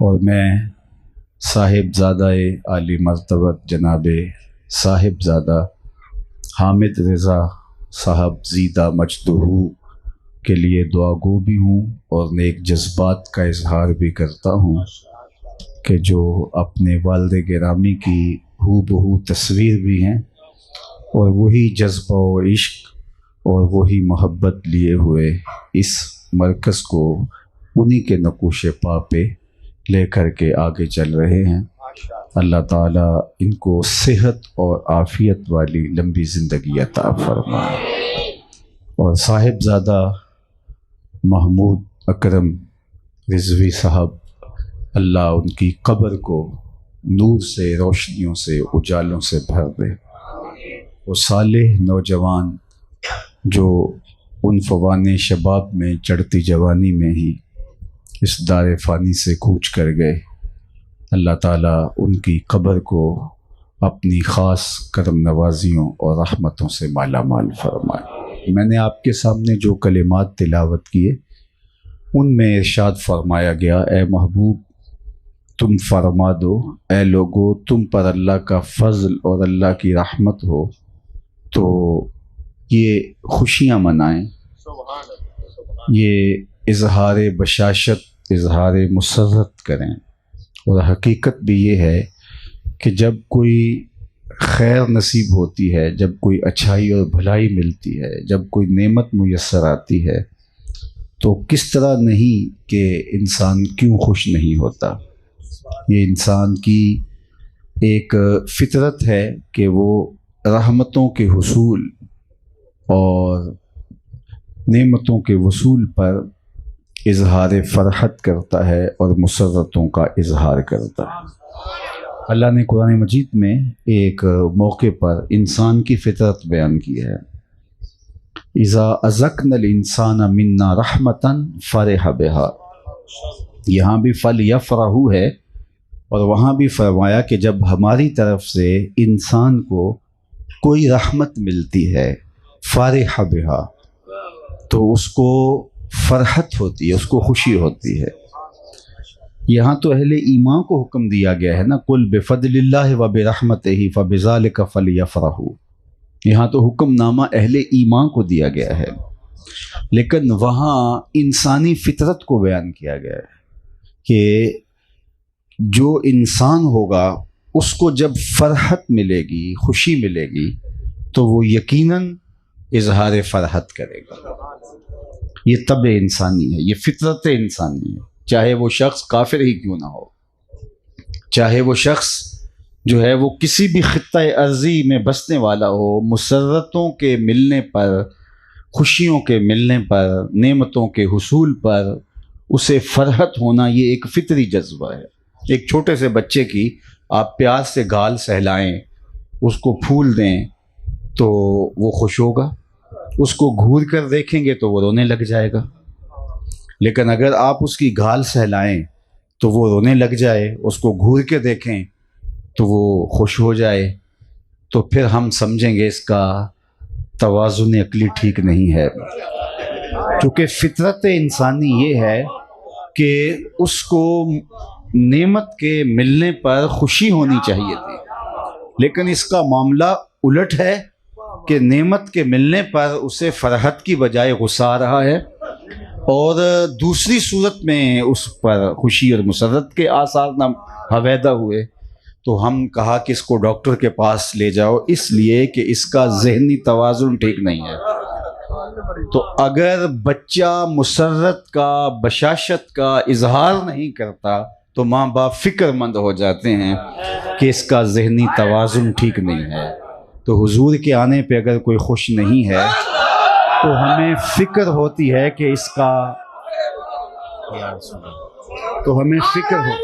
اور میں صاحبزادہ عالی مرتبت جناب صاحبزادہ حامد رضا صاحب زیدہ مجدہو کے لیے دعا گو بھی ہوں اور نیک جذبات کا اظہار بھی کرتا ہوں کہ جو اپنے والد گرامی کی ہو بہو تصویر بھی ہیں اور وہی جذبہ و عشق اور وہی محبت لیے ہوئے اس مرکز کو انہی کے نقوش پا پہ لے کر کے آگے چل رہے ہیں۔ اللہ تعالیٰ ان کو صحت اور عافیت والی لمبی زندگی عطا فرمائے، اور صاحبزادہ محمود اکرم رضوی صاحب اللہ ان کی قبر کو نور سے، روشنیوں سے، اجالوں سے بھر دے۔ وہ صالح نوجوان جو ان فوان شباب میں چڑھتی جوانی میں ہی اس دار فانی سے کوچ کر گئے، اللہ تعالیٰ ان کی قبر کو اپنی خاص کرم نوازیوں اور رحمتوں سے مالا مال فرمائے۔ میں نے آپ کے سامنے جو کلمات تلاوت کیے ان میں ارشاد فرمایا گیا، اے محبوب تم فرما دو، اے لوگو تم پر اللہ کا فضل اور اللہ کی رحمت ہو تو یہ خوشیاں منائیں، یہ اظہار بشاشت، اظہار مسرت کریں۔ اور حقیقت بھی یہ ہے کہ جب کوئی خیر نصیب ہوتی ہے، جب کوئی اچھائی اور بھلائی ملتی ہے، جب کوئی نعمت میسر آتی ہے تو کس طرح نہیں کہ انسان کیوں خوش نہیں ہوتا۔ یہ انسان کی ایک فطرت ہے کہ وہ رحمتوں کے حصول اور نعمتوں کے وصول پر اظہار فرحت کرتا ہے اور مسرتوں کا اظہار کرتا ہے۔ اللہ نے قرآن مجید میں ایک موقع پر انسان کی فطرت بیان کی ہے، اذا اذقنا الانسان منا رحمتا فرح بها، یہاں بھی فلیفرحوا ہے اور وہاں بھی فرمایا کہ جب ہماری طرف سے انسان کو کوئی رحمت ملتی ہے فرح بها تو اس کو فرحت ہوتی ہے، اس کو خوشی ہوتی ہے۔ یہاں تو اہل ایمان کو حکم دیا گیا ہے نا، قل بفضل اللہ وبرحمتہ فبذلک فلیفرحوا، یہاں تو حکم نامہ اہل ایمان کو دیا گیا ہے، لیکن وہاں انسانی فطرت کو بیان کیا گیا ہے کہ جو انسان ہوگا اس کو جب فرحت ملے گی، خوشی ملے گی تو وہ یقیناً اظہار فرحت کرے گا۔ یہ طبع انسانی ہے، یہ فطرت انسانی ہے، چاہے وہ شخص کافر ہی کیوں نہ ہو، چاہے وہ شخص جو ہے وہ کسی بھی خطہ ارضی میں بسنے والا ہو، مسرتوں کے ملنے پر، خوشیوں کے ملنے پر، نعمتوں کے حصول پر اسے فرحت ہونا یہ ایک فطری جذبہ ہے۔ ایک چھوٹے سے بچے کی آپ پیار سے گال سہلائیں، اس کو پھول دیں تو وہ خوش ہوگا، اس کو گھور کر دیکھیں گے تو وہ رونے لگ جائے گا، لیکن اگر آپ اس کی گال سہلائیں تو وہ رونے لگ جائے، اس کو گھور کے دیکھیں تو وہ خوش ہو جائے، تو پھر ہم سمجھیں گے اس کا توازن عقلی ٹھیک نہیں ہے۔ کیونکہ فطرت انسانی یہ ہے کہ اس کو نعمت کے ملنے پر خوشی ہونی چاہیے تھی، لیکن اس کا معاملہ الٹ ہے کہ نعمت کے ملنے پر اسے فرحت کی بجائے غصہ آ رہا ہے، اور دوسری صورت میں اس پر خوشی اور مسرت کے آثار نہ ہویدہ ہوئے تو ہم کہا کہ اس کو ڈاکٹر کے پاس لے جاؤ، اس لیے کہ اس کا ذہنی توازن ٹھیک نہیں ہے۔ تو اگر بچہ مسرت کا، بشاشت کا اظہار نہیں کرتا تو ماں باپ فکر مند ہو جاتے ہیں کہ اس کا ذہنی توازن ٹھیک نہیں ہے۔ تو حضور کے آنے پہ اگر کوئی خوش نہیں ہے تو ہمیں فکر ہوتی ہے کہ اس کا، تو ہمیں فکر ہو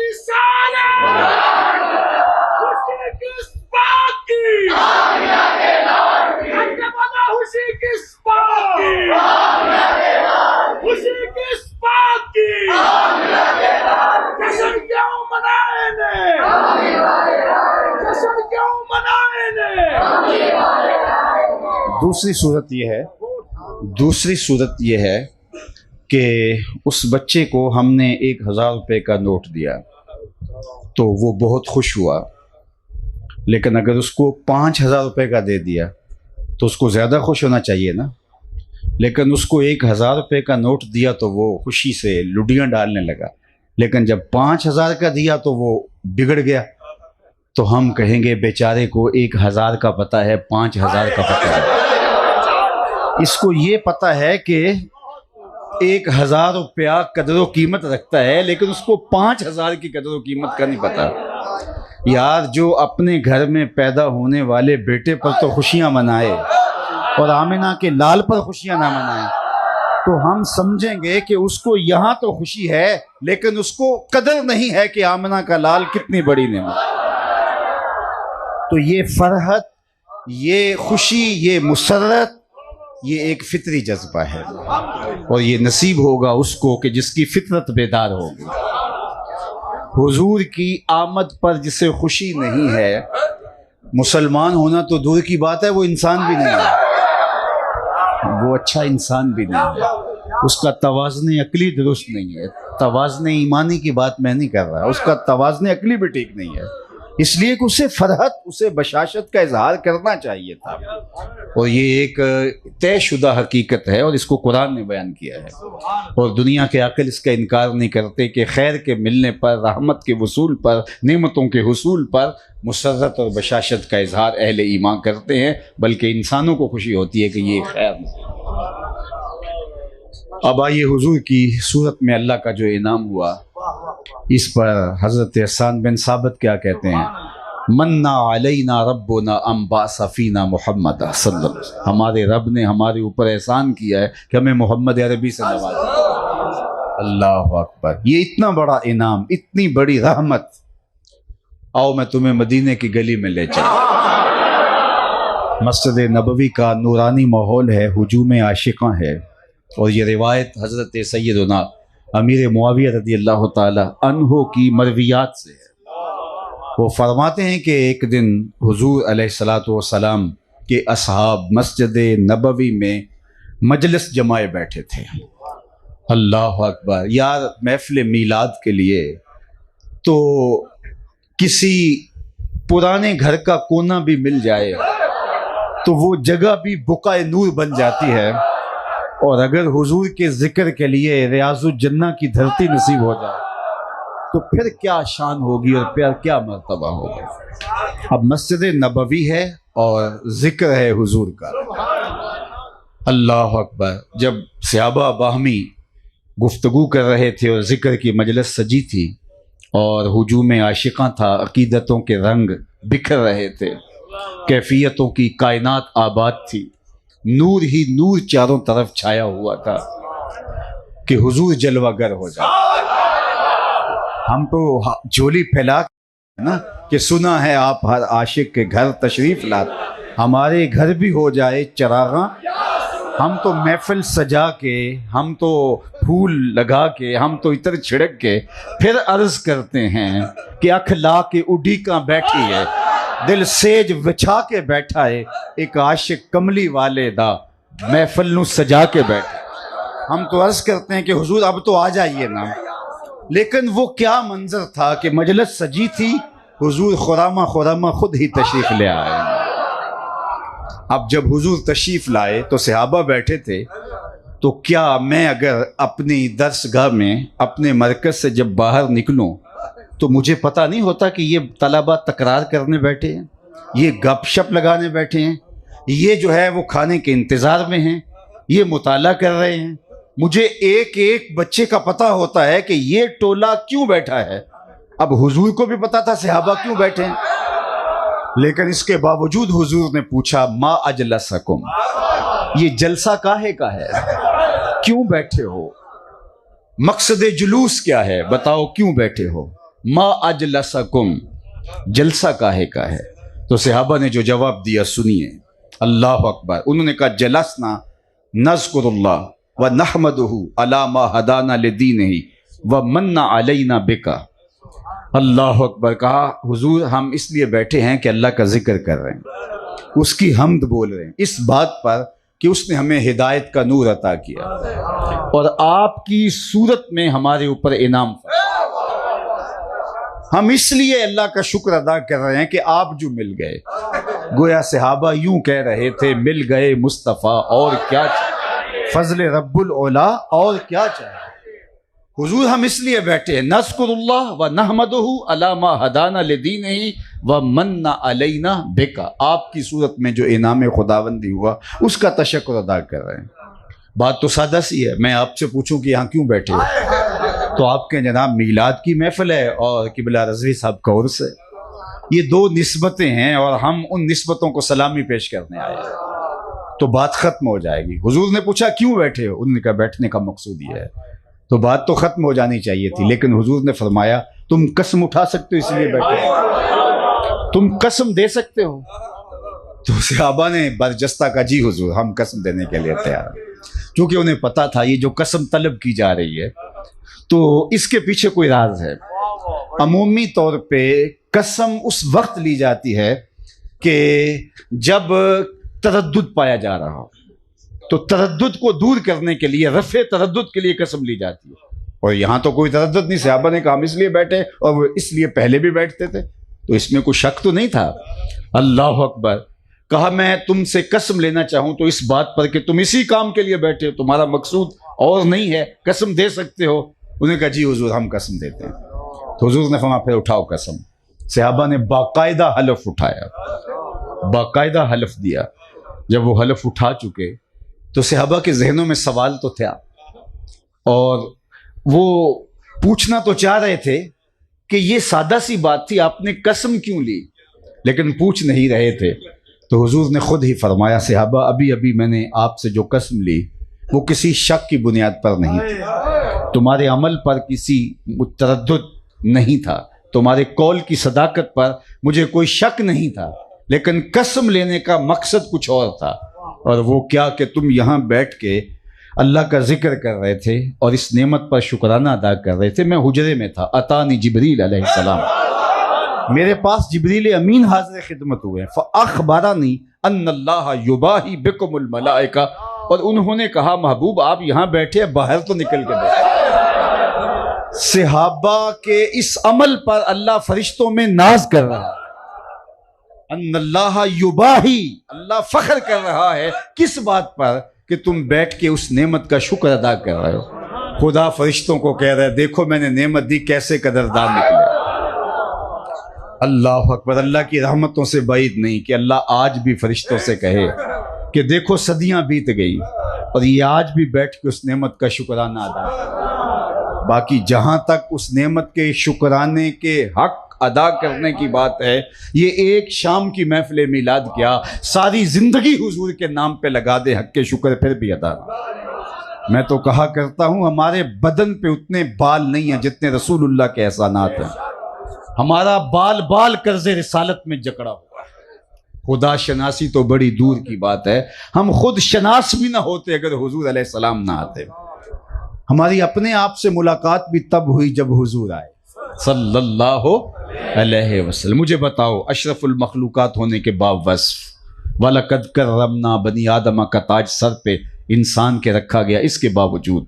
دوسری صورت یہ ہے کہ اس بچے کو ہم نے 1000 روپے کا نوٹ دیا تو وہ بہت خوش ہوا، لیکن اگر اس کو 5,000 روپے کا دے دیا تو اس کو زیادہ خوش ہونا چاہیے نا، لیکن اس کو 1,000 روپے کا نوٹ دیا تو وہ خوشی سے لڈیاں ڈالنے لگا، لیکن جب 5,000 کا دیا تو وہ بگڑ گیا۔ تو ہم کہیں گے بیچارے کو 1,000 کا پتہ ہے، 5,000 کا پتہ ہے، اس کو یہ پتہ ہے کہ 1,000 روپیہ قدر و قیمت رکھتا ہے، لیکن اس کو 5,000 کی قدر و قیمت کا نہیں پتہ۔ یار جو اپنے گھر میں پیدا ہونے والے بیٹے پر تو خوشیاں منائے اور آمنہ کے لال پر خوشیاں نہ منائے، تو ہم سمجھیں گے کہ اس کو یہاں تو خوشی ہے لیکن اس کو قدر نہیں ہے کہ آمنہ کا لال کتنی بڑی نعمت۔ تو یہ فرحت، یہ خوشی، یہ مسرت، یہ ایک فطری جذبہ ہے، اور یہ نصیب ہوگا اس کو کہ جس کی فطرت بیدار ہوگی۔ حضور کی آمد پر جسے خوشی نہیں ہے، مسلمان ہونا تو دور کی بات ہے، وہ انسان بھی نہیں ہے، وہ اچھا انسان بھی نہیں ہے، اس کا توازن عقلی درست نہیں ہے۔ توازن ایمانی کی بات میں نہیں کر رہا، اس کا توازن عقلی بھی ٹھیک نہیں ہے، اس لیے کہ اسے فرحت، اسے بشاشت کا اظہار کرنا چاہیے تھا، اور یہ ایک طے شدہ حقیقت ہے اور اس کو قرآن نے بیان کیا ہے، اور دنیا کے عقل اس کا انکار نہیں کرتے کہ خیر کے ملنے پر، رحمت کے وصول پر، نعمتوں کے حصول پر مسرت اور بشاشت کا اظہار اہل ایمان کرتے ہیں، بلکہ انسانوں کو خوشی ہوتی ہے کہ یہ خیر نہیں۔ اب آئیے حضور کی صورت میں اللہ کا جو انعام ہوا، اس پر حضرت حسان بن ثابت کیا کہتے ہیں؟ منا علینا ربنا ام بعث فینا محمد صلی اللہ علیہ وسلم، ہمارے رب نے ہمارے اوپر احسان کیا ہے کہ ہمیں محمد عربی سے نوازا۔ اللہ اکبر، یہ اتنا بڑا انعام، اتنی بڑی رحمت۔ آؤ میں تمہیں مدینے کی گلی میں لے چلوں۔ مسجد نبوی کا نورانی ماحول ہے، ہجوم عاشقاں ہے، اور یہ روایت حضرت سیدنا امیر معاویہ رضی اللہ تعالی عنہ کی مرویات سے ہے۔ وہ فرماتے ہیں کہ ایک دن حضور علیہ الصلاۃ والسلام کے اصحاب مسجد نبوی میں مجلس جمائے بیٹھے تھے۔ اللہ اکبر، یار محفل میلاد کے لیے تو کسی پرانے گھر کا کونا بھی مل جائے تو وہ جگہ بھی بقعہ نور بن جاتی ہے، اور اگر حضور کے ذکر کے لیے ریاض الجنہ کی دھرتی نصیب ہو جائے تو پھر کیا شان ہوگی اور پھر کیا مرتبہ ہوگا۔ اب مسجد نبوی ہے اور ذکر ہے حضور کا۔ اللہ اکبر، جب صحابہ باہمی گفتگو کر رہے تھے اور ذکر کی مجلس سجی تھی اور ہجوم عاشقاں تھا، عقیدتوں کے رنگ بکھر رہے تھے، کیفیتوں کی کائنات آباد تھی، نور ہی نور چاروں طرف چھایا ہوا تھا کہ حضور جلوہ گر ہو جائے۔ ہم تو جھولی پھیلا نا کہ سنا ہے آپ ہر عاشق کے گھر تشریف لاتے، ہمارے گھر بھی ہو جائے چراغاں، ہم تو محفل سجا کے، ہم تو پھول لگا کے، ہم تو عطر چھڑک کے پھر عرض کرتے ہیں کہ اکھ لا کے اڈی کہاں بیٹھی ہے، دل سیج وچھا کے بیٹھا ہے، ایک عاشق کملی والے دا محفل نو سجا کے بیٹھا۔ ہم تو عرض کرتے ہیں کہ حضور اب تو آ جائیے نا، لیکن وہ کیا منظر تھا کہ مجلس سجی تھی، حضور خرامہ خرامہ خود ہی تشریف لے آئے۔ اب جب حضور تشریف لائے تو صحابہ بیٹھے تھے، تو کیا میں اگر اپنی درسگاہ میں اپنے مرکز سے جب باہر نکلوں تو مجھے پتہ نہیں ہوتا کہ یہ طلبہ تکرار کرنے بیٹھے ہیں، یہ گپ شپ لگانے بیٹھے ہیں، یہ جو ہے وہ کھانے کے انتظار میں ہیں، یہ مطالعہ کر رہے ہیں۔ مجھے ایک ایک بچے کا پتہ ہوتا ہے کہ یہ ٹولہ کیوں بیٹھا ہے۔ اب حضور کو بھی پتا تھا صحابہ کیوں بیٹھے ہیں، لیکن اس کے باوجود حضور نے پوچھا ما اجلسکم، یہ جلسہ کاہے کا ہے، کیوں بیٹھے ہو، مقصد جلوس کیا ہے، بتاؤ کیوں بیٹھے ہو، ما اجلسکم، جلسہ کاہے کا ہے۔ تو صحابہ نے جو جواب دیا سنیے، اللہ اکبر۔ انہوں نے کہا جلسنا نذکر اللہ ونحمدہ علی ما ہدانا لدینہ ومن علینا بکا۔ اللہ اکبر، کہا حضور ہم اس لیے بیٹھے ہیں کہ اللہ کا ذکر کر رہے ہیں، اس کی حمد بول رہے ہیں، اس بات پر کہ اس نے ہمیں ہدایت کا نور عطا کیا اور آپ کی صورت میں ہمارے اوپر انعام فرمایا۔ ہم اس لیے اللہ کا شکر ادا کر رہے ہیں کہ آپ جو مل گئے. گویا صحابہ یوں کہہ رہے تھے مل گئے مصطفیٰ اور کیا چاہے، فضل رب العلا اور کیا چاہے. حضور ہم اس لیے بیٹھے ہیں نذکر اللہ و نحمدہ علی ما ہدانا لدینہ و من علینا بک. آپ کی صورت میں جو انعام خداوندی ہوا اس کا تشکر ادا کر رہے ہیں. بات تو سادہ سی ہے. میں آپ سے پوچھوں کہ یہاں کیوں بیٹھے ہو تو آپ کے جناب میلاد کی محفل ہے اور قبلہ رضوی صاحب کا عرس ہے. یہ دو نسبتیں ہیں اور ہم ان نسبتوں کو سلامی پیش کرنے آئے ہیں تو بات ختم ہو جائے گی. حضور نے پوچھا کیوں بیٹھے ہو؟ انہوں نے کہا بیٹھنے کا مقصود یہ ہے. تو بات تو ختم ہو جانی چاہیے تھی لیکن حضور نے فرمایا تم قسم اٹھا سکتے ہو اس لیے بیٹھے ہو، تم قسم دے سکتے ہو. تو صحابہ نے برجستہ کا جی حضور ہم قسم دینے کے لیے تیار ہیں. کیونکہ انہیں پتا تھا یہ جو قسم طلب کی جا رہی ہے تو اس کے پیچھے کوئی راز ہے. عمومی طور پہ قسم اس وقت لی جاتی ہے کہ جب تردد پایا جا رہا ہو تو تردد کو دور کرنے کے لیے رفع تردد کے لیے قسم لی جاتی ہے. اور یہاں تو کوئی تردد نہیں. صحابہ نے کہا ہم اس لیے بیٹھے اور وہ اس لیے پہلے بھی بیٹھتے تھے تو اس میں کوئی شک تو نہیں تھا. اللہ اکبر. کہا میں تم سے قسم لینا چاہوں تو اس بات پر کہ تم اسی کام کے لیے بیٹھے ہو، تمہارا مقصود اور نہیں ہے، قسم دے سکتے ہو؟ انہوں نے کہا جی حضور ہم قسم دیتے ہیں. تو حضور نے فرمایا پھر اٹھاؤ قسم. صحابہ نے باقاعدہ حلف اٹھایا، باقاعدہ حلف دیا. جب وہ حلف اٹھا چکے تو صحابہ کے ذہنوں میں سوال تو تھا اور وہ پوچھنا تو چاہ رہے تھے کہ یہ سادہ سی بات تھی آپ نے قسم کیوں لی، لیکن پوچھ نہیں رہے تھے. تو حضور نے خود ہی فرمایا صحابہ ابھی ابھی میں نے آپ سے جو قسم لی وہ کسی شک کی بنیاد پر نہیں تھی، تمہارے عمل پر کسی تردد نہیں تھا، تمہارے قول کی صداقت پر مجھے کوئی شک نہیں تھا، لیکن قسم لینے کا مقصد کچھ اور تھا. اور وہ کیا کہ تم یہاں بیٹھ کے اللہ کا ذکر کر رہے تھے اور اس نعمت پر شکرانہ ادا کر رہے تھے. میں حجرے میں تھا، اتانی جبریل علیہ السلام، میرے پاس جبریل امین حاضر خدمت ہوئے، فاخبرنی ان اللہ یباہی بکم الملائکہ، اور انہوں نے کہا محبوب آپ یہاں بیٹھے باہر تو نکل کے بیٹھے. صحابہ کے اس عمل پر اللہ فرشتوں میں ناز کر رہا ہے. ان اللہ یباہی، اللہ فخر کر رہا ہے کس بات پر کہ تم بیٹھ کے اس نعمت کا شکر ادا کر رہے ہو. خدا فرشتوں کو کہہ رہا ہے دیکھو میں نے نعمت دی کیسے قدردان نکلے. اللہ اکبر. اللہ کی رحمتوں سے بعید نہیں کہ اللہ آج بھی فرشتوں سے کہے کہ دیکھو صدیاں بیت گئی اور یہ آج بھی بیٹھ کے اس نعمت کا شکرانہ ادا کرے. باقی جہاں تک اس نعمت کے شکرانے کے حق ادا کرنے کی بات ہے، یہ ایک شام کی محفل میلاد کیا ساری زندگی حضور کے نام پہ لگا دے حق کے شکر پھر بھی ادا. میں تو کہا کرتا ہوں ہمارے بدن پہ اتنے بال نہیں ہیں جتنے رسول اللہ کے احسانات ہیں. ہمارا بال بال قرض رسالت میں جکڑا ہوا ہے. خدا شناسی تو بڑی دور کی بات ہے، ہم خود شناس بھی نہ ہوتے اگر حضور علیہ السلام نہ آتے. ہماری اپنے آپ سے ملاقات بھی تب ہوئی جب حضور آئے صلی اللہ علیہ وسلم. مجھے بتاؤ اشرف المخلوقات ہونے کے باوصف وَلَقَدْ كَرَّمْنَا بنی آدم کا تاج سر پہ انسان کے رکھا گیا، اس کے باوجود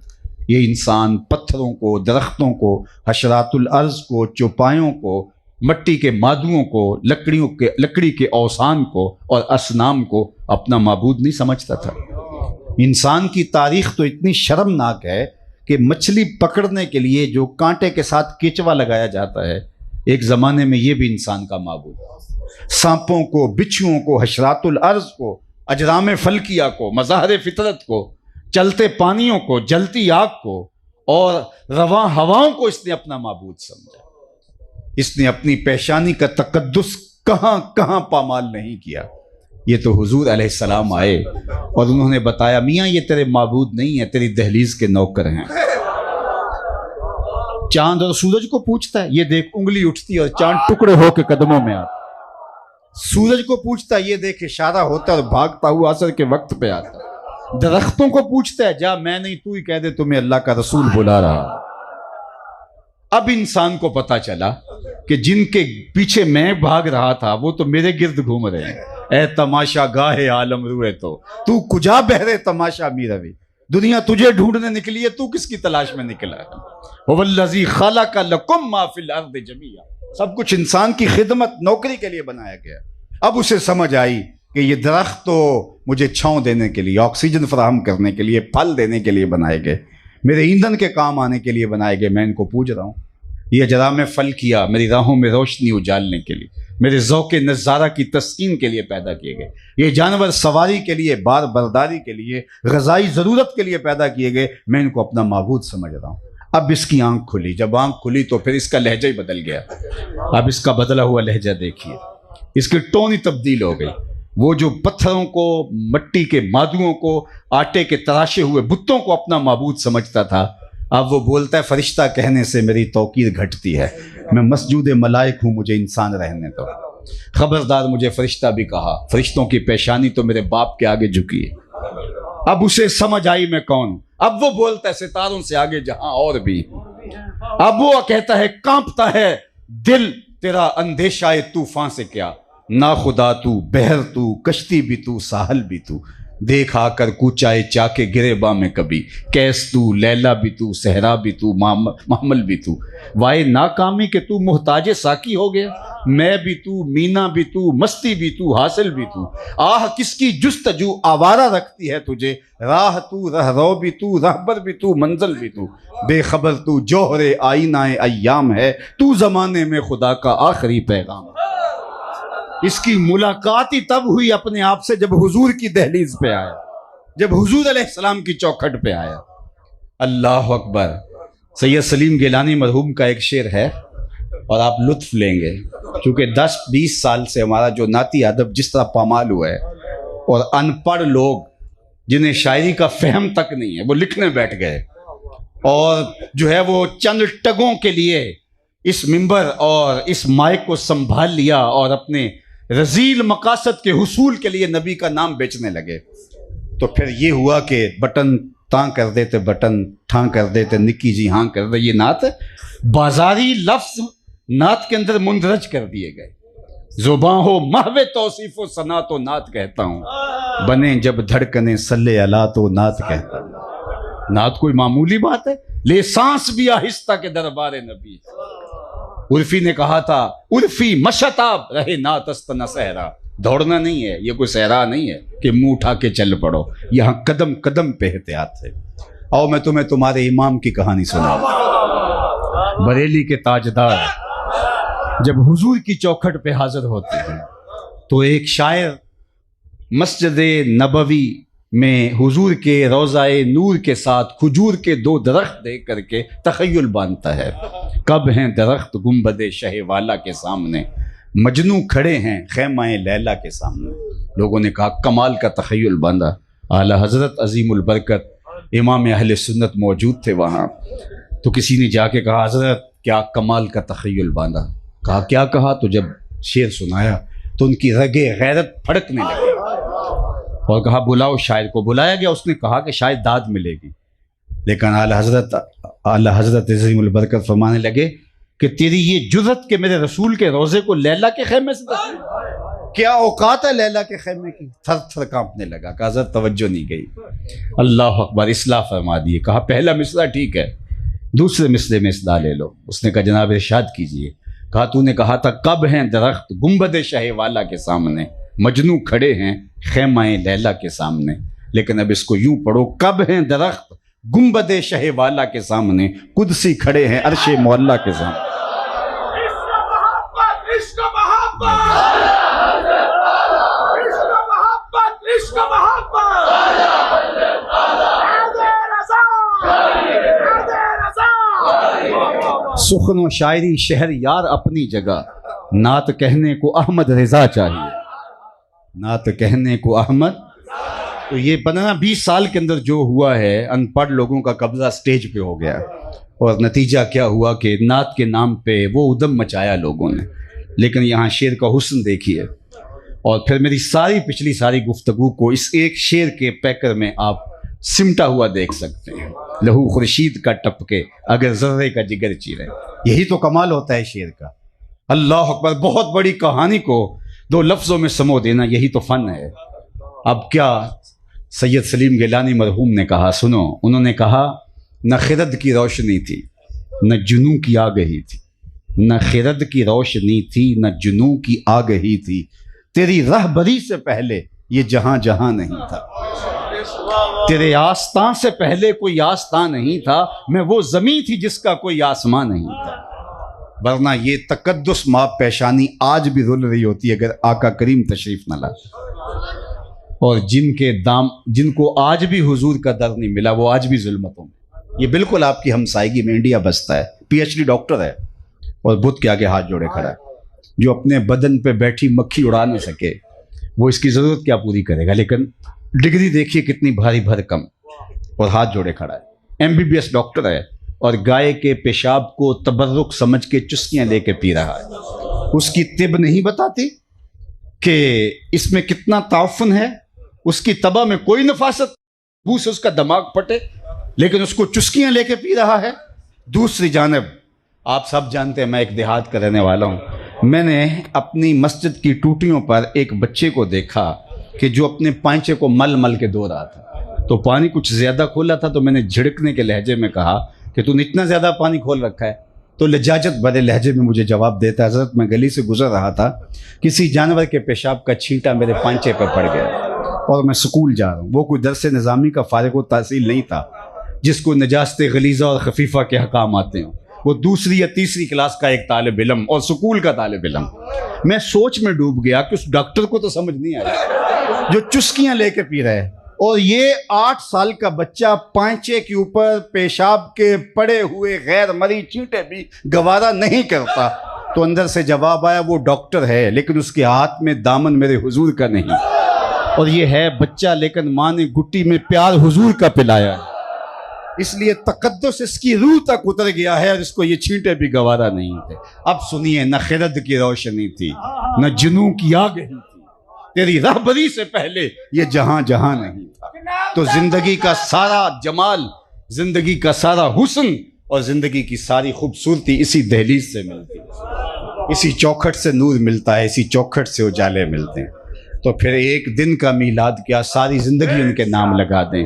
یہ انسان پتھروں کو، درختوں کو، حشرات الارض کو، چوپایوں کو، مٹی کے مادوں کو، لکڑی کے اوثان کو اور اصنام کو اپنا معبود نہیں سمجھتا تھا. انسان کی تاریخ تو اتنی شرمناک ہے کہ مچھلی پکڑنے کے لیے جو کانٹے کے ساتھ کیچوا لگایا جاتا ہے ایک زمانے میں یہ بھی انسان کا معبود ہے. سانپوں کو، بچھوؤں کو، حشرات الارض کو، اجرام فلکیہ کو، مظاہر فطرت کو، چلتے پانیوں کو، جلتی آگ کو اور رواں ہواؤں کو اس نے اپنا معبود سمجھا. اس نے اپنی پیشانی کا تقدس کہاں کہاں پامال نہیں کیا. یہ تو حضور علیہ السلام آئے اور انہوں نے بتایا میاں یہ تیرے معبود نہیں ہے، تیری دہلیز کے نوکر ہیں. چاند اور سورج کو پوچھتا ہے، یہ دیکھ انگلی اٹھتی اور چاند ٹکڑے ہو کے قدموں میں آتا. سورج کو پوچھتا ہے، یہ دیکھ اشارہ ہوتا اور بھاگتا ہوا عصر کے وقت پہ آتا. درختوں کو پوچھتا ہے، جا میں نہیں تو ہی کہہ دے تمہیں اللہ کا رسول بلا رہا. اب انسان کو پتا چلا کہ جن کے پیچھے میں بھاگ رہا تھا وہ تو میرے گرد گھوم رہے ہیں. اے تماشا گاہے عالم روئے تو کجا بہرے تماشا می روی. دنیا تجھے ڈھونڈنے نکلی ہے، تو کس کی تلاش میں نکلا ہے؟ وَالَّذِي خَلَقَ لَكُم مَّا فِي الْأَرْضِ جَمِيعًا. سب کچھ انسان کی خدمت نوکری کے لیے بنایا گیا۔ اب اسے سمجھ آئی کہ یہ درخت تو مجھے چھاؤں دینے کے لیے، آکسیجن فراہم کرنے کے لیے، پھل دینے کے لیے بنائے گئے، میرے ایندھن کے کام آنے کے لیے بنائے گئے، میں ان کو پوج رہا ہوں۔ یہ اجرام پھل کیا میری راہوں میں روشنی اجالنے کے لیے، میرے ذوق نظارہ کی تسکین کے لیے پیدا کیے گئے۔ یہ جانور سواری کے لیے، بار برداری کے لیے، غذائی ضرورت کے لیے پیدا کیے گئے، میں ان کو اپنا معبود سمجھ رہا ہوں۔ اب اس کی آنکھ کھلی، جب آنکھ کھلی تو پھر اس کا لہجہ ہی بدل گیا۔ اب اس کا بدلا ہوا لہجہ دیکھیے، اس کی ٹون ہی تبدیل ہو گئی۔ وہ جو پتھروں کو، مٹی کے مادوؤں کو، آٹے کے تراشے ہوئے بتوں کو اپنا معبود سمجھتا تھا، اب وہ بولتا ہے فرشتہ کہنے سے میری توقیر گھٹتی ہے، میں مسجود ملائک ہوں، مجھے انسان رہنے دو۔ خبردار، مجھے فرشتہ بھی کہا، فرشتوں کی پیشانی تو میرے باپ کے آگے جھکی ہے۔ اب اسے سمجھ آئی میں کون ہوں۔ اب وہ بولتا ہے ستاروں سے آگے جہاں اور بھی۔ اب وہ کہتا ہے کانپتا ہے دل تیرا اندیشہ طوفان سے کیا، نا خدا تو، بحر تو، کشتی بھی تو، ساحل بھی تو، دیکھ آ کر کوچائے چاکے گریباں میں کبھی، کیس تو، لیلا بھی تو، صحرا بھی تو، محمل بھی تو، وائے ناکامی کہ تو محتاج ساکی ہو گیا، میں بھی تو، مینا بھی تو، مستی بھی تو، حاصل بھی تو، آہ کس کی جستجو آوارہ رکھتی ہے تجھے، راہ تو، رہرو بھی تو، رہبر بھی تو، منزل بھی تو، بے خبر تو، جوہر آئینہ ایام ہے، تو زمانے میں خدا کا آخری پیغام۔ اس کی ملاقات ہی تب ہوئی اپنے آپ سے جب حضور کی دہلیز پہ آیا، جب حضور علیہ السلام کی چوکھٹ پہ آیا۔ اللہ اکبر۔ سید سلیم گیلانی مرحوم کا ایک شعر ہے اور آپ لطف لیں گے، کیونکہ 10-20 سال سے ہمارا جو نعتی ادب جس طرح پامال ہوا ہے، اور ان پڑھ لوگ جنہیں شاعری کا فہم تک نہیں ہے وہ لکھنے بیٹھ گئے، اور جو ہے وہ چند ٹگوں کے لیے اس ممبر اور اس مائک کو سنبھال لیا اور اپنے رذیل مقاصد کے حصول کے لیے نبی کا نام بیچنے لگے۔ تو پھر یہ ہوا کہ بٹن تاں کر دیتے، بٹن ٹھاں کر دیتے، نکی جی ہاں کر دے، یہ نعت بازاری لفظ نعت کے اندر مندرج کر دیے گئے۔ زباں ہو محو توصیف و ثنا تو نعت کہتا ہوں، بنے جب دھڑکنے صلی اللہ تو نعت کہتا ہوں۔ نعت کوئی معمولی بات ہے؟ لے سانس بھی آہستہ کے دربار نبی۔ عرفی نے کہا تھا، عرفی مشتاب رہے نعت است نہ صحرا۔ دوڑنا نہیں ہے، یہ کوئی صحرا نہیں ہے کہ منہ اٹھا کے چل پڑو، یہاں قدم قدم پہ احتیاط ہے۔ آؤ میں تمہیں تمہارے امام کی کہانی سناؤں۔ بریلی کے تاجدار جب حضور کی چوکھٹ پہ حاضر ہوتے ہیں تو ایک شاعر مسجد نبوی میں حضور کے روضہ نور کے ساتھ کھجور کے 2 درخت دیکھ کر کے تخیل باندھتا ہے۔ کب ہیں درخت گنبد شہ والا کے سامنے، مجنو کھڑے ہیں خیمہ لیلا کے سامنے۔ لوگوں نے کہا کمال کا تخیل باندھا۔ اعلی حضرت عظیم البرکت امام اہل سنت موجود تھے وہاں، تو کسی نے جا کے کہا حضرت کیا کمال کا تخیل باندھا؟ کہا کیا کہا؟ تو جب شعر سنایا تو ان کی رگے غیرت پھڑکنے لگے اور کہا بلاؤ شاعر کو۔ بلایا گیا، اس نے کہا کہ شاید داد ملے گی، لیکن اعلی حضرت عظیم البرکت فرمانے لگے کہ تیری یہ جرت کہ میرے رسول کے روزے کو لیلا کے خیمے سے کیا اوقات ہے لیلا کے خیمے کی؟ تھر تھر کانپنے لگا کہ حضرت توجہ نہیں گئی۔ اللہ اکبر، اصلاح فرما دیے۔ کہا پہلا مصرع ٹھیک ہے، دوسرے مصرع میں اصلاح لے لو۔ اس نے کہا جناب ارشاد کیجئے۔ کہا تو نے کہا تھا کب ہیں درخت گنبد شہ والا کے سامنے، مجنو کھڑے ہیں خیمہ لیلا کے سامنے، لیکن اب اس کو یوں پڑھو، کب ہیں درخت گنبد شہ والا کے سامنے، قدسی کھڑے ہیں عرش معلا کے سامنے۔ سخن و شاعری شہر یار اپنی جگہ، نعت کہنے کو احمد رضا چاہیے، نعت کہنے کو احمد۔ تو یہ 15-20 سال کے اندر جو ہوا ہے، ان پڑھ لوگوں کا قبضہ سٹیج پہ ہو گیا، اور نتیجہ کیا ہوا کہ نعت کے نام پہ وہ ادم مچایا لوگوں نے۔ لیکن یہاں شعر کا حسن دیکھیے، اور پھر میری پچھلی ساری گفتگو کو اس ایک شعر کے پیکر میں آپ سمٹا ہوا دیکھ سکتے ہیں۔ لہو خورشید کا ٹپکے اگر ذرے کا جگر چیرے، یہی تو کمال ہوتا ہے شعر کا۔ اللہ اکبر، بہت بڑی کہانی کو 2 لفظوں میں سمو دینا، یہی تو فن ہے۔ اب کیا سید سلیم گیلانی مرحوم نے کہا، سنو، انہوں نے کہا نہ خرد کی روشنی تھی، نہ جنوں کی آگہی تھی، نہ خرد کی روشنی تھی نہ جنوں کی آگہی تھی، تیری رہبری سے پہلے یہ جہاں جہاں نہیں تھا، تیرے آستان سے پہلے کوئی آستان نہیں تھا، میں وہ زمین تھی جس کا کوئی آسمان نہیں تھا۔ ورنہ یہ تقدس ماں پیشانی آج بھی رول رہی ہوتی اگر آقا کریم تشریف نہ لاتے، اور جن کو آج بھی حضور کا در نہیں ملا وہ آج بھی ظلمتوں میں۔ یہ بالکل آپ کی ہمسائیگی میں انڈیا بستا ہے، پی ایچ ڈی ڈاکٹر ہے اور بت کے آگے ہاتھ جوڑے کھڑا ہے، جو اپنے بدن پہ بیٹھی مکھی اڑا نہ سکے وہ اس کی ضرورت کیا پوری کرے گا، لیکن ڈگری دیکھیے کتنی بھاری بھرکم، اور ہاتھ جوڑے کھڑا ہے۔ M B B S doctor ہے اور گائے کے پیشاب کو تبرک سمجھ کے چسکیاں لے کے پی رہا ہے۔ اس کی طب نہیں بتاتی کہ اس میں کتنا تعفن ہے، اس کی طبع میں کوئی نفاست، بو سے اس کا دماغ پھٹے، لیکن اس کو چسکیاں لے کے پی رہا ہے۔ دوسری جانب آپ سب جانتے ہیں میں ایک دیہات کا رہنے والا ہوں، میں نے اپنی مسجد کی ٹوٹیوں پر ایک بچے کو دیکھا کہ جو اپنے پائنچے کو مل مل کے دھو رہا تھا، تو پانی کچھ زیادہ کھولا تھا، تو میں نے جھڑکنے کے لہجے میں کہا کہ تو نے اتنا زیادہ پانی کھول رکھا ہے؟ تو لجاجت بھرے لہجے میں مجھے جواب دیتا، حضرت میں گلی سے گزر رہا تھا، کسی جانور کے پیشاب کا چھینٹا میرے پانچے پہ پڑ گیا اور میں سکول جا رہا ہوں۔ وہ کوئی درس نظامی کا فارغ التحصیل نہیں تھا جس کو نجاست غلیظہ اور خفیفہ کے حکام آتے ہیں، وہ دوسری یا تیسری کلاس کا ایک طالب علم اور سکول کا طالب علم۔ میں سوچ میں ڈوب گیا کہ اس ڈاکٹر کو تو سمجھ نہیں آیا جو چسکیاں لے کے پی رہے، اور یہ 8 سال کا بچہ پانچے کے اوپر پیشاب کے پڑے ہوئے غیر مری چینٹے بھی گوارا نہیں کرتا۔ تو اندر سے جواب آیا وہ ڈاکٹر ہے لیکن اس کے ہاتھ میں دامن میرے حضور کا نہیں، اور یہ ہے بچہ لیکن ماں نے گٹی میں پیار حضور کا پلایا ہے، اس لیے تقدس اس کی روح تک اتر گیا ہے اور اس کو یہ چھینٹے بھی گوارا نہیں تھے۔ اب سنیے، نہ خرد کی روشنی تھی نہ جنوں کی آگہی تھی، تیری رہبری سے پہلے یہ جہاں جہاں نہیں تھا۔ تو زندگی کا سارا جمال، زندگی کا سارا حسن اور زندگی کی ساری خوبصورتی اسی دہلیز سے ملتی ہے، اسی چوکھٹ سے نور ملتا ہے، اسی چوکھٹ سے اجالے ملتے ہیں۔ تو پھر ایک دن کا میلاد کیا، ساری زندگی ان کے نام لگا دیں،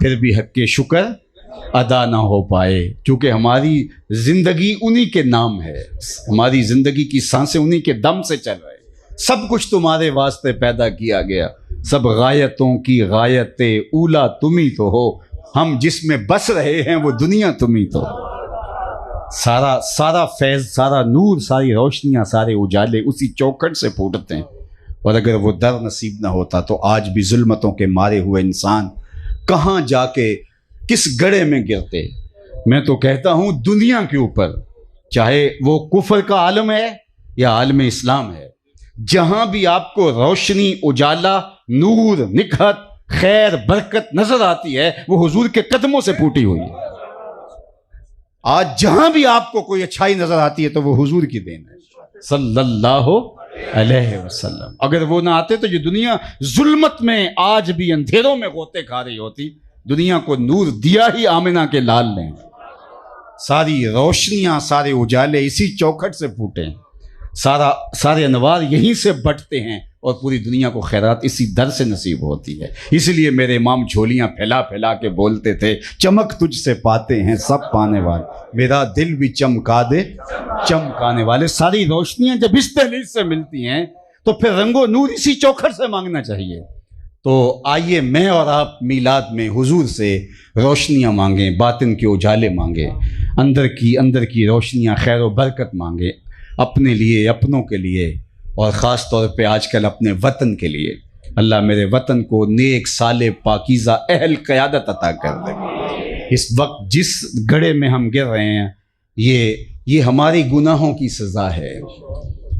پھر بھی حق کے شکر ادا نہ ہو پائے، کیونکہ ہماری زندگی انہی کے نام ہے، ہماری زندگی کی سانسیں انہی کے دم سے چل رہے، سب کچھ تمہارے واسطے پیدا کیا گیا، سب غایتوں کی غایت اولا تمہیں تو ہو، ہم جس میں بس رہے ہیں وہ دنیا تمہیں تو ہو۔ سارا فیض، سارا نور، ساری روشنیاں، سارے اجالے اسی چوکھٹ سے پھوٹتے ہیں، اور اگر وہ در نصیب نہ ہوتا تو آج بھی ظلمتوں کے مارے ہوئے انسان کہاں جا کے کس گڑھے میں گرتے۔ میں تو کہتا ہوں دنیا کے اوپر، چاہے وہ کفر کا عالم ہے یا عالم اسلام ہے، جہاں بھی آپ کو روشنی، اجالا، نور، نکھت، خیر، برکت نظر آتی ہے وہ حضور کے قدموں سے پھوٹی ہوئی ہے۔ آج جہاں بھی آپ کو کوئی اچھائی نظر آتی ہے تو وہ حضور کی دین ہے صلی اللہ علیہ وسلم۔ اگر وہ نہ آتے تو یہ دنیا ظلمت میں آج بھی اندھیروں میں غوطے کھا رہی ہوتی۔ دنیا کو نور دیا ہی آمنہ کے لال نے، ساری روشنیاں، سارے اجالے اسی چوکھٹ سے پھوٹے ہیں، سارے انوار یہیں سے بٹتے ہیں، اور پوری دنیا کو خیرات اسی در سے نصیب ہوتی ہے۔ اس لیے میرے امام جھولیاں پھیلا پھیلا کے بولتے تھے، چمک تجھ سے پاتے ہیں سب پانے والے، میرا دل بھی چمکا دے چمکانے والے۔ ساری روشنیاں جب اس دہلیز سے ملتی ہیں تو پھر رنگ و نور اسی چوکھٹ سے مانگنا چاہیے۔ تو آئیے میں اور آپ میلاد میں حضور سے روشنیاں مانگیں، باطن کے اجالے مانگیں، اندر کی روشنیاں، خیر و برکت مانگیں، اپنے لیے، اپنوں کے لیے، اور خاص طور پہ آج کل اپنے وطن کے لیے۔ اللہ میرے وطن کو نیک، صالح، پاکیزہ اہل قیادت عطا کر دے۔ اس وقت جس گڑھے میں ہم گر رہے ہیں یہ ہماری گناہوں کی سزا ہے۔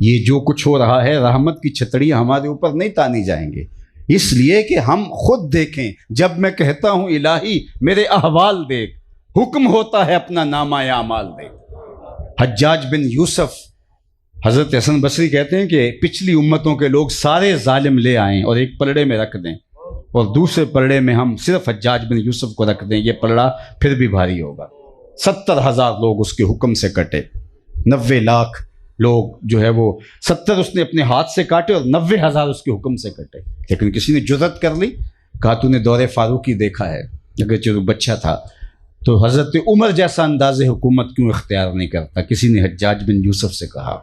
یہ جو کچھ ہو رہا ہے، رحمت کی چھتڑیاں ہمارے اوپر نہیں تانی جائیں گے، اس لیے کہ ہم خود دیکھیں۔ جب میں کہتا ہوں الہی میرے احوال دیکھ، حکم ہوتا ہے اپنا نامہ اعمال دیکھ۔ حجاج بن یوسف، حضرت حسن بصری کہتے ہیں کہ پچھلی امتوں کے لوگ سارے ظالم لے آئیں اور ایک پلڑے میں رکھ دیں، اور دوسرے پلڑے میں ہم صرف حجاج بن یوسف کو رکھ دیں، یہ پلڑا پھر بھی بھاری ہوگا۔ 70,000 لوگ اس کے حکم سے کٹے، 90 لاکھ لوگ جو ہے وہ 70 اس نے اپنے ہاتھ سے کاٹے اور 90,000 اس کے حکم سے کٹے۔ لیکن کسی نے جرأت کر لی، کہا تو نے دور فاروقی دیکھا ہے، اگرچہ وہ بچہ تھا، تو حضرت عمر جیسا انداز حکومت کیوں اختیار نہیں کرتا؟ کسی نے حجاج بن یوسف سے کہا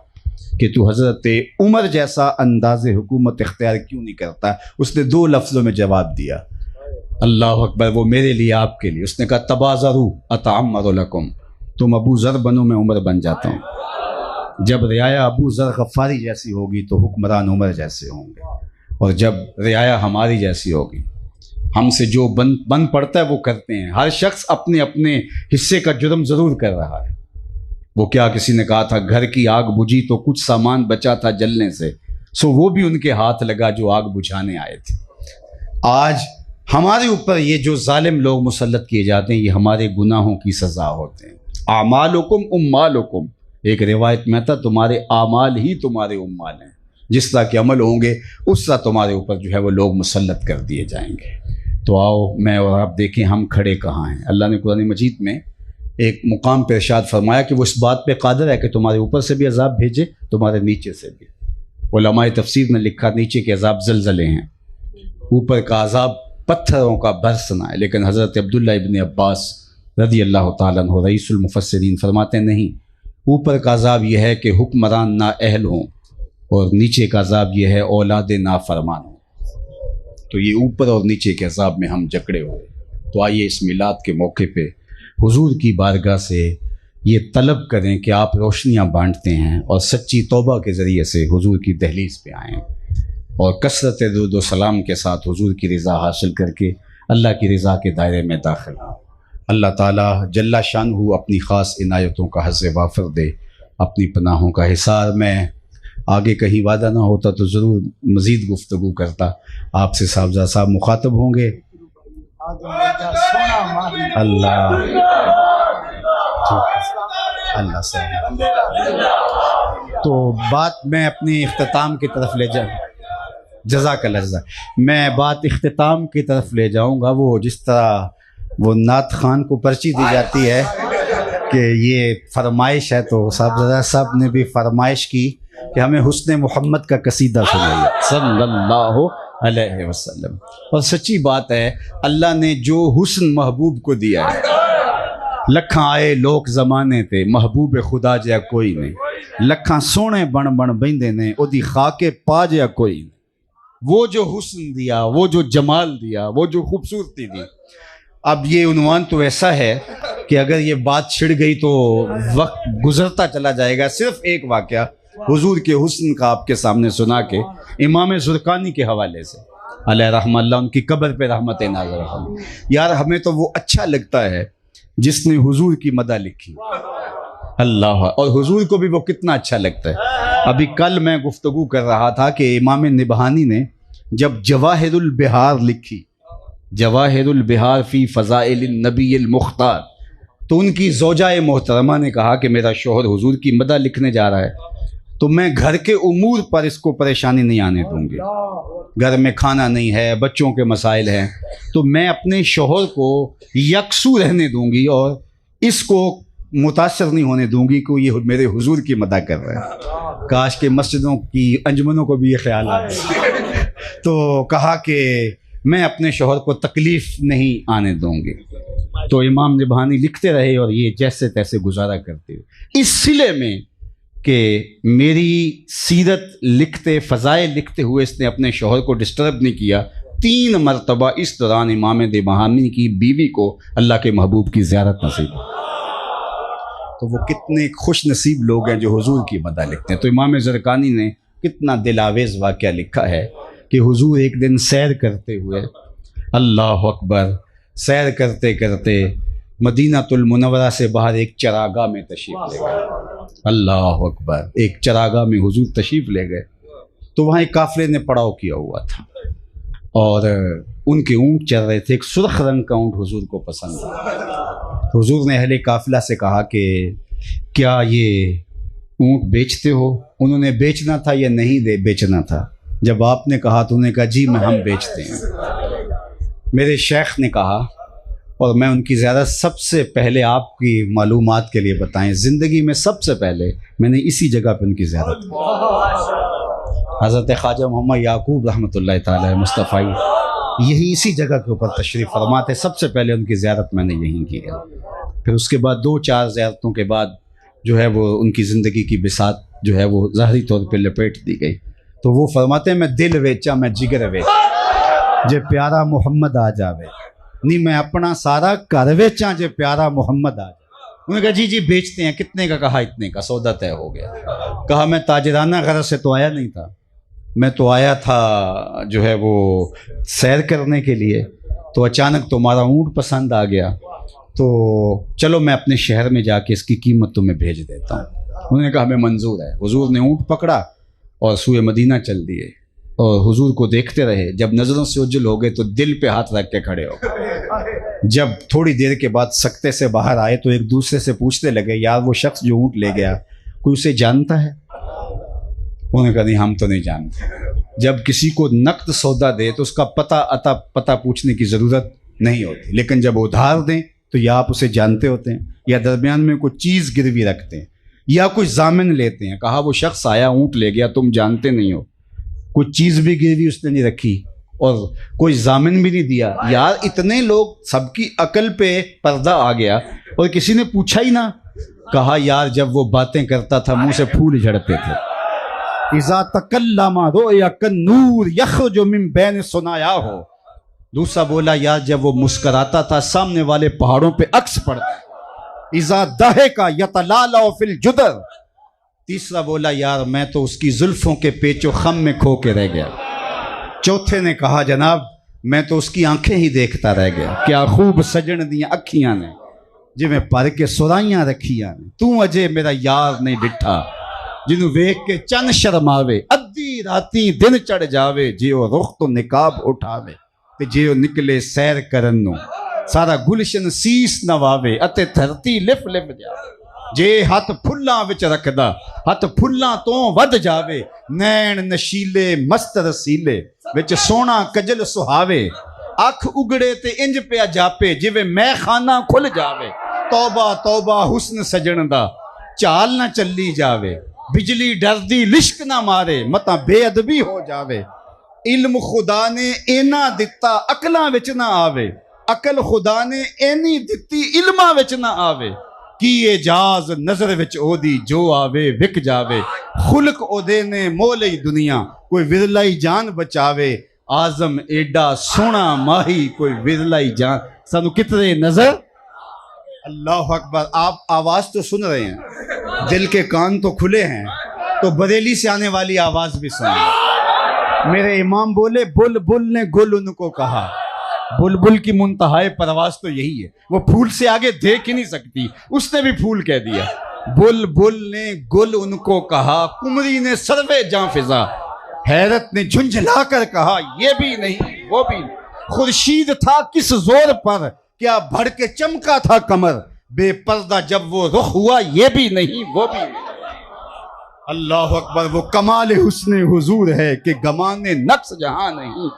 کہ تو حضرت عمر جیسا انداز حکومت اختیار کیوں نہیں کرتا؟ اس نے 2 لفظوں میں جواب دیا، اللہ اکبر، وہ میرے لیے آپ کے لیے۔ اس نے کہا تبازروا اتعمر لکم، تم ابو ذر بنو میں عمر بن جاتا ہوں۔ جب رعایا ابو ذر غفاری جیسی ہوگی تو حکمران عمر جیسے ہوں گے، اور جب رعایا ہماری جیسی ہوگی، ہم سے جو بن پڑتا ہے وہ کرتے ہیں۔ ہر شخص اپنے اپنے حصے کا جرم ضرور کر رہا ہے۔ وہ کیا کسی نے کہا تھا گھر کی آگ بجھی تو کچھ سامان بچا تھا جلنے سے، سو وہ بھی ان کے ہاتھ لگا جو آگ بجھانے آئے تھے۔ آج ہمارے اوپر یہ جو ظالم لوگ مسلط کیے جاتے ہیں، یہ ہمارے گناہوں کی سزا ہوتے ہیں۔ اعمالکم اموالکم، ایک روایت میں تھا تمہارے اعمال ہی تمہارے اموال ہیں، جس طرح کے عمل ہوں گے اس طرح تمہارے اوپر جو ہے وہ لوگ مسلط کر دیے جائیں گے۔ تو آؤ میں اور آپ دیکھیں ہم کھڑے کہاں ہیں۔ اللہ نے قرآن مجید میں ایک مقام پہ ارشاد فرمایا کہ وہ اس بات پہ قادر ہے کہ تمہارے اوپر سے بھی عذاب بھیجے، تمہارے نیچے سے بھی۔ علماء تفسیر نے لکھا نیچے کے عذاب زلزلے ہیں، اوپر کا عذاب پتھروں کا برسنا ہے۔ لیکن حضرت عبداللہ ابن عباس رضی اللہ تعالیٰ عنہ رئیس المفسرین فرماتے ہیں نہیں، اوپر کا عذاب یہ ہے کہ حکمران نااہل ہوں، اور نیچے کا عذاب یہ ہے اولاد نافرمان ہوں۔ تو یہ اوپر اور نیچے کے عذاب میں ہم جکڑے ہوئے۔ تو آئیے اس میلاد کے موقع پہ حضور کی بارگاہ سے یہ طلب کریں کہ آپ روشنیاں بانٹتے ہیں اور سچی توبہ کے ذریعے سے حضور کی دہلیز پہ آئیں، اور کثرت درود و سلام کے ساتھ حضور کی رضا حاصل کر کے اللہ کی رضا کے دائرے میں داخل ہوں۔ اللہ تعالیٰ جل شانہ اپنی خاص عنایتوں کا حظ وافر دے، اپنی پناہوں کا حصار۔ میں آگے کہیں وعدہ نہ ہوتا تو ضرور مزید گفتگو کرتا۔ آپ سے صاحبزادہ صاحب مخاطب ہوں گے۔ اللہ اللہ سے تو بات میں اپنی اختتام کی طرف لے جاؤں، جزاک اللہ جزاک، میں بات اختتام کی طرف لے جاؤں گا۔ وہ جس طرح وہ نعت خان کو پرچی دی جاتی ہے کہ یہ فرمائش ہے، تو صاحبزادہ صاحب نے بھی فرمائش کی کہ ہمیں حسن محمد کا قصیدہ سنائیے صلی اللہ علیہ وسلم۔ اور سچی بات ہے، اللہ نے جو حسن محبوب کو دیا ہے، لکھاں آئے لوک زمانے تے محبوب خدا جیا کوئی نہیں، لکھاں سونے بن بن بہندے نے او دی خاکے پا جیا کوئی نہیں۔ وہ جو حسن دیا، وہ جو جمال دیا، وہ جو خوبصورتی دی۔ اب یہ عنوان تو ایسا ہے کہ اگر یہ بات چھڑ گئی تو وقت گزرتا چلا جائے گا۔ صرف ایک واقعہ حضور کے حسن کا آپ کے سامنے سنا کے امام زرقانی کے حوالے سے علیہ رحمہ اللہ، ان کی قبر پہ رحمت نازل ہو۔ یار ہمیں تو وہ اچھا لگتا ہے جس نے حضور کی مدح لکھی، اللہ، اور حضور کو بھی وہ کتنا اچھا لگتا ہے۔ ابھی کل میں گفتگو کر رہا تھا کہ امام نبہانی نے جب جواہر البحار لکھی، جواہر البحار فی فضائل النبی المختار، تو ان کی زوجہ محترمہ نے کہا کہ میرا شوہر حضور کی مدح لکھنے جا رہا ہے تو میں گھر کے امور پر اس کو پریشانی نہیں آنے دوں گی۔ گھر میں کھانا نہیں ہے، بچوں کے مسائل ہیں، تو میں اپنے شوہر کو یکسو رہنے دوں گی اور اس کو متاثر نہیں ہونے دوں گی کہ یہ میرے حضور کی مدح کر رہا ہے۔ کاش کہ مسجدوں کی انجمنوں کو بھی یہ خیال آئے۔ تو کہا کہ میں اپنے شوہر کو تکلیف نہیں آنے دوں گی۔ تو امام نبہانی لکھتے رہے اور یہ جیسے تیسے گزارا کرتے ہوئے، اس سلے میں کہ میری سیرت لکھتے، فضائل لکھتے ہوئے اس نے اپنے شوہر کو ڈسٹرب نہیں کیا۔ 3 مرتبہ اس دوران امام نبہانی کی بیوی کو اللہ کے محبوب کی زیارت نصیب۔ تو وہ کتنے خوش نصیب لوگ ہیں جو حضور کی مدح لکھتے ہیں۔ تو امام زرقانی نے کتنا دل آویز واقعہ لکھا ہے کہ حضور ایک دن سیر کرتے ہوئے، اللہ اکبر، سیر کرتے کرتے مدینہ المنورہ سے باہر ایک چراگاہ میں تشریف لے گئے۔ اللہ اکبر، ایک چراگاہ میں حضور تشریف لے گئے تو وہاں ایک قافلے نے پڑاؤ کیا ہوا تھا اور ان کے اونٹ چل رہے تھے۔ ایک سرخ رنگ کا اونٹ حضور کو پسند تھا۔ حضور نے اہل قافلہ سے کہا کہ کیا یہ اونٹ بیچتے ہو؟ انہوں نے بیچنا تھا یا نہیں بیچنا تھا؟ جب آپ نے کہا تو انہوں نے کہا جی میں ہم بیچتے ہیں۔ میرے شیخ نے کہا، اور میں ان کی زیادت سب سے پہلے آپ کی معلومات کے لیے بتائیں، زندگی میں سب سے پہلے میں نے اسی جگہ پہ ان کی زیارت کی۔ حضرت خواجہ محمد یعقوب رحمۃ اللہ تعالی مصطفی یہی اسی جگہ کے اوپر تشریف فرماتے. سب سے پہلے ان کی زیارت میں نے یہیں کی ہے. پھر اس کے بعد 2-4 زیارتوں کے بعد جو ہے وہ ان کی زندگی کی بساط جو ہے وہ ظاہری طور پہ لپیٹ دی گئی. تو وہ فرماتے ہیں میں دل ویچا میں جگر ویچا جے پیارا محمد آ جاوے, نہیں میں اپنا سارا گھر ویچا جے پیارا محمد آ جائے. انہوں نے کہا جی بیچتے ہیں. کتنے کا؟ کہا اتنے کا. سودا طے ہو گیا. کہا میں تاجرانہ غرض سے تو آیا نہیں تھا, میں تو آیا تھا جو ہے وہ سیر کرنے کے لیے. تو اچانک تمہارا اونٹ پسند آ گیا, تو چلو میں اپنے شہر میں جا کے اس کی قیمت تمہیں بھیج دیتا ہوں. انہوں نے کہا ہمیں منظور ہے. حضور نے اونٹ پکڑا اور سوئے مدینہ چل دیے, اور حضور کو دیکھتے رہے. جب نظروں سے اوجھل ہو گئے تو دل پہ ہاتھ رکھ کے کھڑے ہو. جب تھوڑی دیر کے بعد سکتے سے باہر آئے تو ایک دوسرے سے پوچھنے لگے یار وہ شخص جو اونٹ لے گیا کوئی اسے جانتا ہے؟ انہوں نے کہا نہیں ہم تو نہیں جانتے. جب کسی کو نقد سودا دے تو اس کا پتہ پوچھنے کی ضرورت نہیں ہوتی, لیکن جب ادھار دیں تو یا آپ اسے جانتے ہوتے ہیں یا درمیان میں کوئی چیز گروی رکھتے ہیں یا کوئی ضامن لیتے ہیں. کہا وہ شخص آیا اونٹ لے گیا, تم جانتے نہیں ہو, کوئی چیز بھی گروی اس نے نہیں رکھی اور کوئی ضامن بھی نہیں دیا. یار اتنے لوگ, سب کی عقل پہ پردہ آ گیا اور کسی نے پوچھا ہی نہ. کہا یار جب وہ باتیں کرتا تھا منہ سے پھول جھڑتے تھے. اذا تکلم رؤیا کالنور یخرج من بین ثنایاہ. دوسرا بولا یار جب وہ مسکراتا تھا سامنے والے پہاڑوں پہ عکس پڑتا. اذا ضحک یتلالع فی الجدر. تیسرا بولا یار میں تو اس کی زلفوں کے پیچ و خم میں کھو کے رہ گیا. چوتھے نے کہا جناب میں تو اس کی آنکھیں ہی دیکھتا رہ گیا. کیا خوب سجن دیاں اکھیاں نے جی میں پر کے سرائیاں رکھیاں نے. تو اجے میرا یار نہیں ڈٹھا جنوں ویکھ کے چن شرماوے. ادھی راتی دن چڑھ جاوے جی وہ رخ تو نقاب اٹھاوے. تے جی وہ نکلے سیر کرن نو سارا گلشن سیس نواوے اتے دھرتی لف لف جاوے. جے ہاتھ پھلاں وچ رکھدا ہاتھ پھلاں تو ود جاوے. نین نشیلے مست رسیلے وچ سونا کجل سہاوے. اکھ اگڑے تے انج پیا جاپے جویں میں خانہ کھل جاوے. توبہ توبہ حسن سجن دا چال نہ چلی جاوے. بجلی ڈردی لشک نہ مارے متا بے ادبی ہو جاوے. علم خدا نے اینا دتا عقلاں وچ نہ آوے. عقل خدا نے اینی دتی علماں وچ نہ آوے. کی اعجاز نظر وچ او دی جو آوے وک جاوے. خلق او دے نے مولئی دنیا کوئی ورلائی جان بچاوے. آزم ایڈا سونا ماہی کوئی ورلائی جان. سانو کتنے نظر. اللہ اکبر. آپ آواز تو سن رہے ہیں, دل کے کان تو کھلے ہیں, تو بریلی سے آنے والی آواز بھی سنیں. میرے امام بولے بلبل نے گل ان کو کہا. بلبل کی منتہائے پرواز تو یہی ہے, وہ پھول سے آگے دیکھ ہی نہیں سکتی, اس نے بھی پھول کہہ دیا. بلبل نے گل ان کو کہا, کمری نے سروے جاں فضا. حیرت نے جھنجھلا کر کہا یہ بھی نہیں وہ بھی نہیں. خورشید تھا کس زور پر کیا بھڑ کے چمکا تھا کمر. بے پردہ جب وہ رخ ہوا یہ بھی نہیں وہ بھی نہیں. اللہ اکبر. وہ کمال حسن حضور ہے کہ گمانے نقص جہاں نہیں.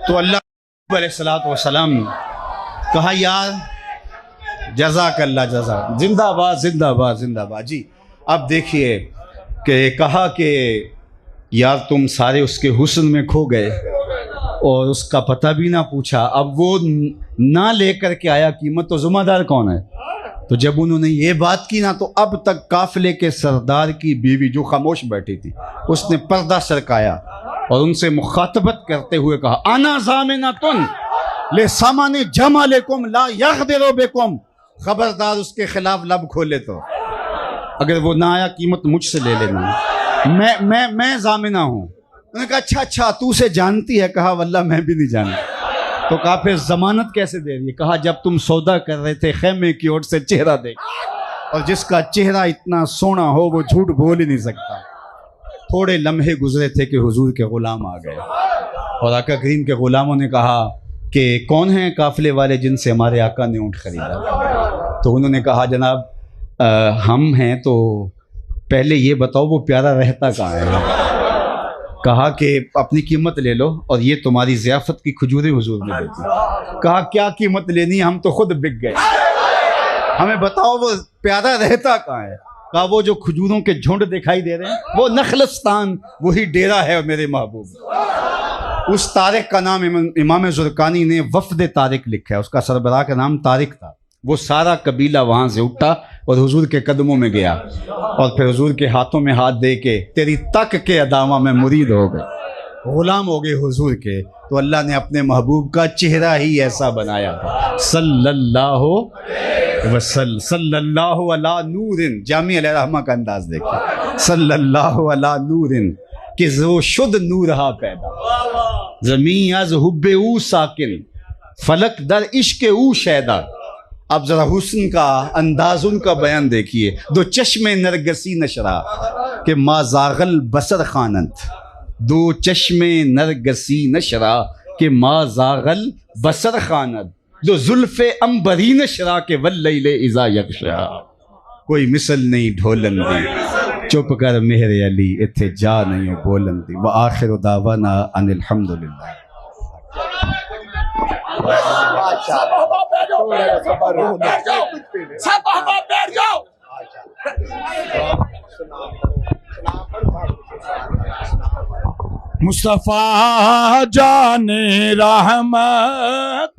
تو اللہ علیہ الصلوۃ والسلام کہا یار جزاک اللہ جزاک. زندہ باد زندہ باد زندہ باد. جی اب دیکھیے کہ کہا کہ یار تم سارے اس کے حسن میں کھو گئے اور اس کا پتہ بھی نہ پوچھا. اب وہ نہ لے کر کے آیا قیمت, تو ذمہ دار کون ہے؟ تو جب انہوں نے یہ بات کی نا تو اب تک قافلے کے سردار کی بیوی جو خاموش بیٹھی تھی اس نے پردہ سرکایا اور ان سے مخاطبت کرتے ہوئے کہا انا ضامنۃ لسامان جمالکم لا یغدر بکم. خبردار اس کے خلاف لب کھولے تو اگر وہ نہ آیا قیمت مجھ سے لے لینا, میں ضامنہ ہوں. انہوں نے کہا اچھا تو اسے جانتی ہے؟ کہا واللہ میں بھی نہیں جانتا. تو کہا پھر ضمانت کیسے دے رہی ہے؟ کہا جب تم سودا کر رہے تھے خیمے کی اوٹ سے چہرہ دیکھ, اور جس کا چہرہ اتنا سونا ہو وہ جھوٹ بول ہی نہیں سکتا. تھوڑے لمحے گزرے تھے کہ حضور کے غلام آ گئے اور آقا کریم کے غلاموں نے کہا کہ کون ہیں قافلے والے جن سے ہمارے آقا نے اونٹ خریدا؟ تو انہوں نے کہا جناب ہم ہیں. تو پہلے یہ بتاؤ وہ پیارا رہتا کہاں ہے؟ کہا کہ اپنی قیمت لے لو اور یہ تمہاری ضیافت کی کھجوریں حضور نے دیتی. کہا کیا قیمت لینی, ہم تو خود بک گئے. ہمیں بتاؤ وہ پیارا رہتا کہاں ہے؟ کہا وہ جو کھجوروں کے جھنڈ دکھائی دے رہے ہیں وہ نخلستان وہی ڈیرا ہے میرے محبوب۔ اس طارق کا نام امام زرقانی نے وفد طارق لکھا ہے، اس کا سربراہ کا نام طارق تھا۔ وہ سارا قبیلہ وہاں سے اٹھا اور حضور کے قدموں میں گیا، اور پھر حضور کے ہاتھوں میں ہاتھ دے کے تیری تک کے ادامہ میں مرید ہو گئے، غلام ہو گئے حضور کے۔ تو اللہ نے اپنے محبوب کا چہرہ ہی ایسا بنایا تھا، صلی اللہ وسلم، صلی اللہ علی نور، جامع علیہ رحمہ کا انداز دیکھیں، صلی اللہ علی نور، کہ وہ شد نور ہا پیدا، زمین از حب او ساکن، فلک در عشق او شیدا۔ اب ذرا حسن کا انداز ان کا بیان دیکھیے، دو چشم نرگسی نشرا کہ ما زاغل بصر خانند، دو چشم نرگسی نشرا کہ ما زاغل بصر خانند، دو زلف عنبری نشرا کہ واللیل اذا یغشا۔ کوئی مثل نہیں ڈھولن دی، چپ کر مہر علی اتھے جا نہیں بولن دی۔ وآخر دعوانا ان الحمدللہ۔ مصطفیٰ جان رحمت